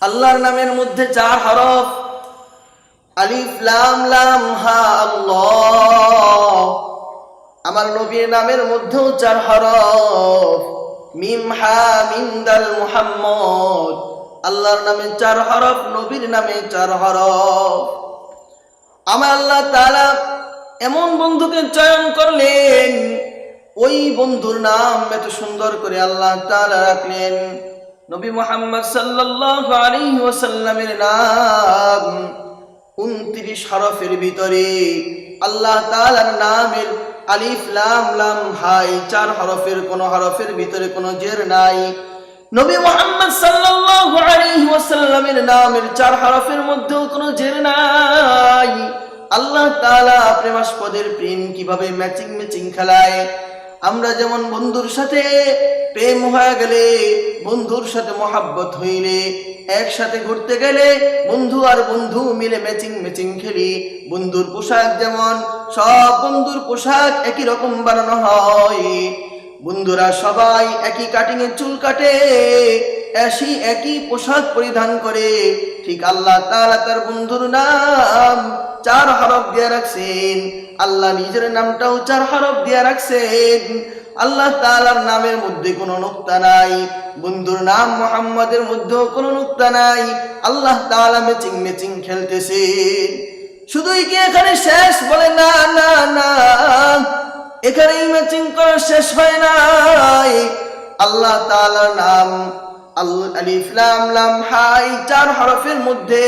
আল্লাহর নামের মধ্যে 4 হরফ, আলিফ লাম লাম হা আল্লাহ। আমার নবীর নামের মধ্যেও 4 হরফ, মিম হা মিম দাল মুহাম্মদ। আল্লাহর নামে 4 হরফ, নবীর নামে 4 হরফ। আমার আল্লাহ তাআলা এমন বন্ধুকে চয়ন করলেন, ওই বন্ধুর নাম এত সুন্দর করে আল্লাহ তাআলা রাখলেন। নবী মুহাম্মদ সাল্লাল্লাহু আলাইহি ওয়াসাল্লামের নাম 29 হরফের ভিতরে আল্লাহ তাআলার নামের আলিফ লাম লাম হা 4 হরফের কোন হরফের ভিতরে কোনো জের নাই। নবী মুহাম্মদ সাল্লাল্লাহু আলাইহি ওয়াসাল্লামের নামের 4 হরফের মধ্যেও কোনো জের নাই। আল্লাহ তাআলা প্রেমাস্পদের প্রেম কিভাবে ম্যাচিং খেলায়। আমরা যেমন বন্ধুর সাথে প্রেম হয়ে গেলে, বন্ধুর সাথে মহাব্বত হইলে, একসাথে ঘুরতে গেলে বন্ধু আর বন্ধু মিলে ম্যাচিং খেলি। বন্ধুর পোশাক যেমন সব বন্ধুর পোশাক একই রকম বানানো হয়, বন্ধুরা সবাই একই কাটিংয়ে চুল কাটে, একই পোশাক পরিধান করে, ঠিক আল্লাহ তাআলা তার বন্ধুর নাম 4 হরফ দিয়ে রাখছেন। আল্লাহ নিজের নামটাও 4 হরফ দিয়ে রাখছেন। আল্লাহ তাআলার নামের মধ্যে কোনো নুকতা নাই, বন্ধুর নাম মুহাম্মাদের মধ্যেও কোনো নুকতা নাই। আল্লাহ তাআলা ম্যাচিং খেলতেছেন। শুধুই কি এখানে শেষ? বলে না না না, এখানেই ম্যাচিং করা শেষ হয় নাই। আল্লাহ তাআলার নাম আলিফ লাম লাম হা 4 হরফের মধ্যে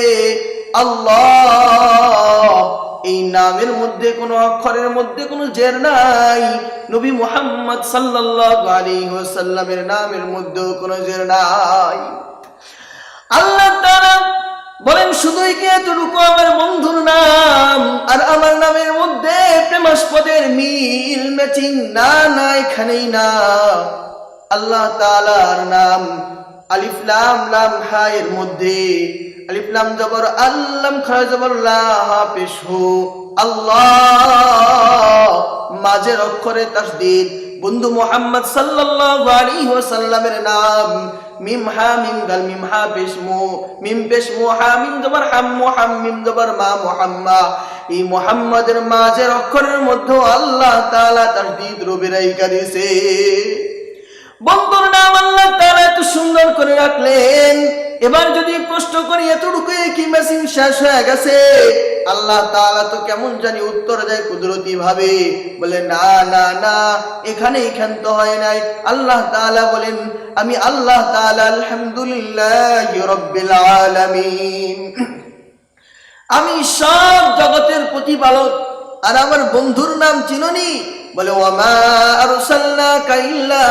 আল্লাহ, এই নামের মধ্যে কোনো অক্ষরের মধ্যে কোনো জের নাই। নবী মুহাম্মদ সাল্লাল্লাহু আলাইহি ওয়াসাল্লামের নামের মধ্যেও কোনো জের নাই। আল্লাহ তাআলা বলেন, শুধুই কি এতটুকু আমার বন্ধুর নাম আর আমার নামের মধ্যে প্রেমাস্পদের মিল ম্যাচিং? না না, এখানেই না। আল্লাহ তাআলার নাম আলিফ লাম লাম হা এর মধ্যে আলিফ লাম জবর আল্লাম খা জবর লা হা পেশ হো আল্লাহ, মাঝের অক্ষরে তাসদীদ। বন্ধু মুহাম্মদ সাল্লাল্লাহু আলাইহি ওয়াসাল্লামের নাম মিম হা মিম দাল মিম হা পেশ মু, মিম পেশ মু, হা মিম জবর হাম মুহাম মিম জবর মা মুহাম্মা। এই মুহাম্মাদের মাঝের অক্ষরের মধ্যে আল্লাহ তাআলা তাসদীদ রবে রাইখা দিয়েছে। বন্ধুর নাম আল্লাহ তাআলা এত সুন্দর করে রাখলেন। এবার যদি প্রশ্ন করি এতটুকু কি ম্যাচিং শেষ হয়ে গেছে? আল্লাহ তাআলা তো কেমন জানি উত্তর দেয় কুদরতি ভাবে, বলে না না না, এখানেই ক্ষান্ত হয় নাই। আল্লাহ তাআলা বলেন, আমি আল্লাহ তাআলা আলহামদুলিল্লাহি রাব্বিল আলামিন, আমি সব জগতের প্রতিপালক। আর আমার বন্ধুর নাম চিনোনি? বলে ওয়ামা আরসালনাকা ইল্লা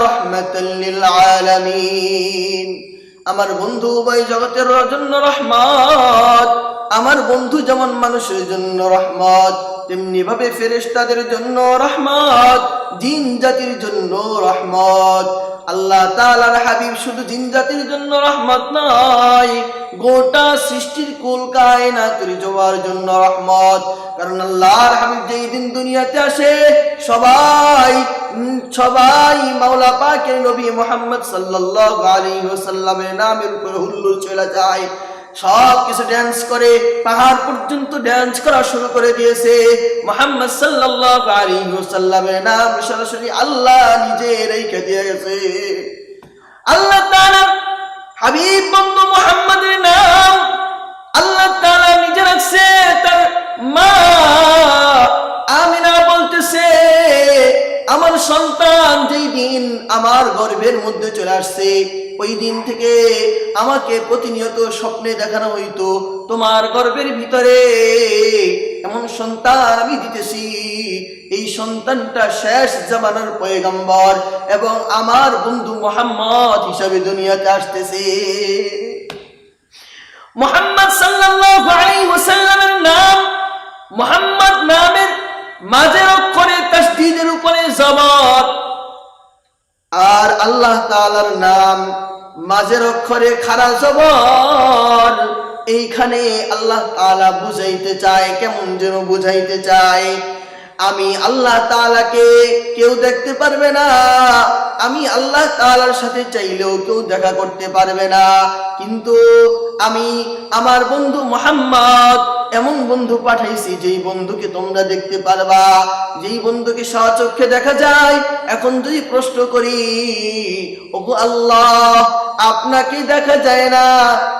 রাহমাতাল লিল আলামিন, আমার বন্ধু উভয় জগতের জন্য রহমত। আমার বন্ধু যেমন মানুষের জন্য রহমত, তেমনি ভাবে ফেরেশতাদের জন্য রহমত, জিন জাতির জন্য রহমত। আল্লাহ তাআলার হাবিব শুধু জিন জাতির জন্য রহমত নয়, গোটা সৃষ্টির কুল কায়নাতের জোয়ার জন্য রহমত। কারণ আল্লাহর হাবিব যেই দিন দুনিয়াতে আসে, সবাই মাওলা পাকের নবী মুহাম্মদ সাল্লাল্লাহু আলাইহি ওয়াসাল্লামের নামের উপর হুল্লোড় চলে যায়। সব কিছু ড্যান্স করে, পাহাড় পর্যন্ত ড্যান্স করা শুরু করে দিয়েছে। মুহাম্মদ সাল্লাল্লাহু আলাইহি ওয়াসাল্লামের নাম সরাসরি আল্লাহ নিজে রেখে দিয়ে গেছে। আল্লাহ তাআলা হাবিব বন্ধু মুহাম্মদের নাম আল্লাহ তাআলা নিজে রাখছে। তার মা আমিনা বলতেছে, আমার সন্তান যেই দিন আমার গর্ভের মধ্যে চলে আসছে, ওই দিন থেকে আমাকে প্রতিনিয়ত স্বপ্নে দেখানো হইতো, তোমার গর্ভের ভিতরে এমন সন্তান আমি দিতেছি, এই সন্তানটা শেষ জামানার পয়গম্বর এবং আমার বন্ধু মুহাম্মদ হিসাবে দুনিয়াতে আসতেছে। মুহাম্মদ সাল্লাল্লাহু আলাইহি ওয়াসাল্লামের নাম, মুহাম্মদ নামের মাঝের অক্ষরে তাসদীদের উপরে জবর, আর আল্লাহ তাআলার নাম মাঝের অক্ষরে খাড়া জবর। এইখানে আল্লাহ তাআলা বুঝাইতে চায়, কেমন যেন বুঝাইতে চায়, আমি আল্লাহ তাআলাকে কেউ দেখতে পারবে না, আমি আল্লাহ তাআলার সাথে চাইলেও কেউ দেখা করতে পারবে না, কিন্তু আমি আমার বন্ধু মুহাম্মদ এমন বন্ধু পাঠাইছি যেই বন্ধুকে তোমরা দেখতে পারবা, যেই বন্ধুকে স্বচক্ষে দেখা যায়। এখন যদি প্রশ্ন করি, ওগো আল্লাহ, আপনাকে দেখা যায় না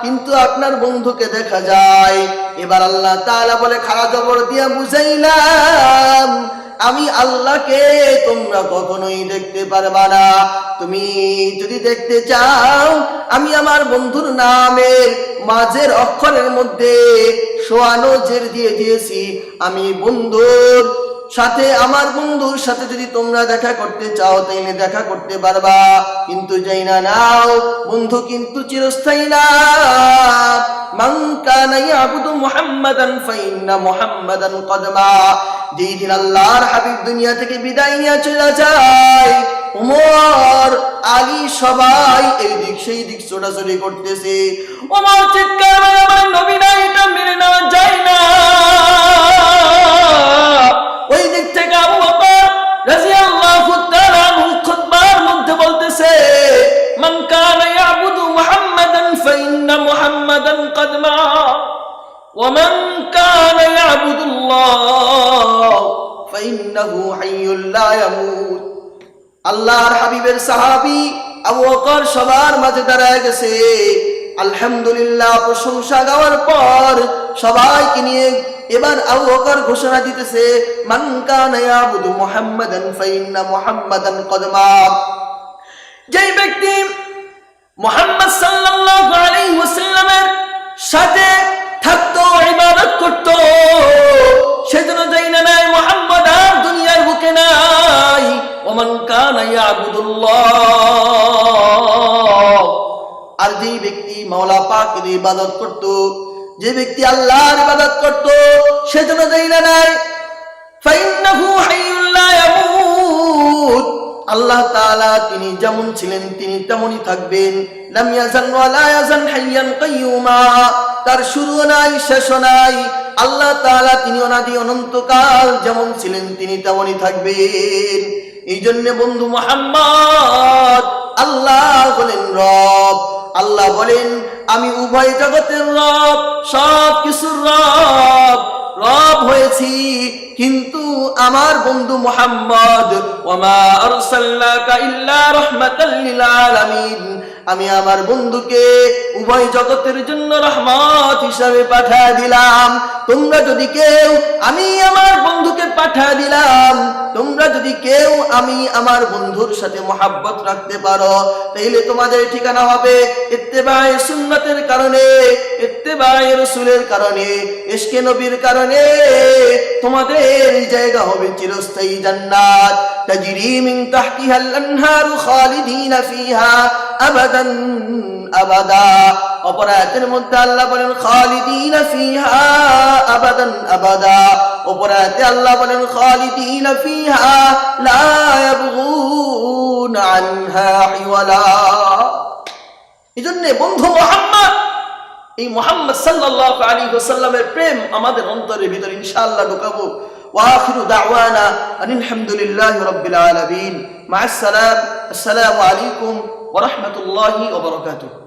কিন্তু আপনার বন্ধুকে দেখা যায়। এবার আল্লাহ তাআলা বলে, খাড়া জবর দিয়া বুঝাইলাম, আমি আল্লাহকে তোমরা কখনোই দেখতে পারবা না। তুমি যদি দেখতে চাও, আমি আমার বন্ধুর নামের মাঝের অক্ষরের মধ্যে সোয়ানো জের দিয়ে দিয়েছি। আমি বন্ধুর সাথে, আমার বন্ধুর সাথে যদি তোমরা দেখা করতে চাও তাইলে দেখা করতে পারবা, কিন্তু যাই না নাও, বন্ধু কিন্তু চিরস্থায়ী না। মান কানা ইয়াবুদু মুহাম্মাদান ফাইন্না মুহাম্মাদান ক্বাদ মা। যেই দিন আল্লাহর হাবিব দুনিয়া থেকে বিদায় নিয়ে চলে যায়, ওমর, আলী সবাই এই দিক সেই দিক ছোটাছুটি করতেছে। ওমর চিৎকার করে, আমার নবী না, এটা মেনে নেওয়া যায় না। ওই দিক থেকে আবু বকর রাদিয়াল্লাহু তাআলা আনহু খুতবার মধ্যে বলতেছে, মান কানা ইয়াবুদু মুহাম্মাদান ফাইন্না মুহাম্মাদান ক্বাদ মা ওয়া মান কানা ইয়াবুদুল্লাহ ফাইন্নাহু হাইয়্যুল লা ইয়ামুত। আল্লাহর হাবিবের সাহাবী আবু বকর সবার মাঝে দাঁড়ায় গেছে। আলহামদুলিল্লাহ, প্রশংসা গাওয়ার পর সবাইকে নিয়ে এবার আবু বকর ঘোষণা দিতেছে, মান কানা ইয়াবুদু মুহাম্মাদান ফাইন্না মুহাম্মাদান ক্বাদ মাত। যেই ব্যক্তি মুহাম্মদ সাল্লাল্লাহু আলাইহি ওয়াসাল্লামের সাথে থাকতো, ইবাদত করত, সেজন্য যাই না নাই, মুহাম্মদ আর দুনিয়ার বুকে নাই। ওমান কানা ইয়াবুদুল্লাহ, আর যেই ব্যক্তি মাওলা পাকের ইবাদত করত, যে ব্যক্তি আল্লাহর ইবাদত করত, সেজন্য যাই না নাই, ফাইন্নাহু হাইয়্যুল লা ইয়ামুত। আল্লাহ তাআলা তিনি যেমন ছিলেন তিনি তেমনই থাকবেন। লাম ইয়াজান ওয়া লা ইয়াজান হাইয়ান কাইয়ুমা, তার শুরু নাই শেষ নাই। আল্লাহ তাআলা তিনি অনাদি অনন্তকাল যেমন ছিলেন তিনি তেমনই থাকবেন। এই জন্য বন্ধু মুহাম্মদ, আল্লাহ বলেন রব, আল্লাহ বলেন আমি উভয় জগতের রব, সব কিছুর রব, রব হয়েছি। কিন্তু আমার বন্ধু মুহাম্মদ, ওয়ামা আরসালনাকা ইল্লা রাহমাতাল লিল আলামিন, আমি আমার বন্ধুকে উভয় জগতের জন্য রহমত হিসাবে পাঠিয়ে দিলাম। তোমরা যদি কেউ, আমি আমার বন্ধুকে পাঠিয়ে দিলাম, তোমরা যদি কেউ আমি আমার বন্ধুর সাথে মহব্বত রাখতে পারো, তাইলে তোমাদের ঠিকানা হবে ইত্তেবায়ে সুন্নাতের কারণে, ইত্তেবায়ে রাসূলের কারণে, ইশকে নবীর কারণে। তোমাদের জায়গা হবে চিরস্থায়ী জান্নাত, তাজরি মিন তাহতিহাল আনহারু খালিদিনা ফিহা আবাদান আবাদা। অপর আয়াতের মধ্যে আল্লাহ বলেন খালিদিনা ফিহা আবাদান আবাদা। অপর আয়াতে আল্লাহ বলেন খালিদিনা ফিহা লা ইয়াবগুনা আনহা হিওয়ালা। এজন্য বন্ধু মুহাম্মদ, এই মুহাম্মদ সাল্লাল্লাহু আলাইহি ওয়াসাল্লামের প্রেম আমাদের অন্তরের ভিতরে ইনশাআল্লাহ ঢুকাবো। ওয়া আখিরু দাওয়ানা আলহামদুলিল্লাহি রাব্বিল আলামিন। মা আসসালাম, আসসালামু আলাইকুম ওয়া রাহমাতুল্লাহি ওয়া বারাকাতুহু।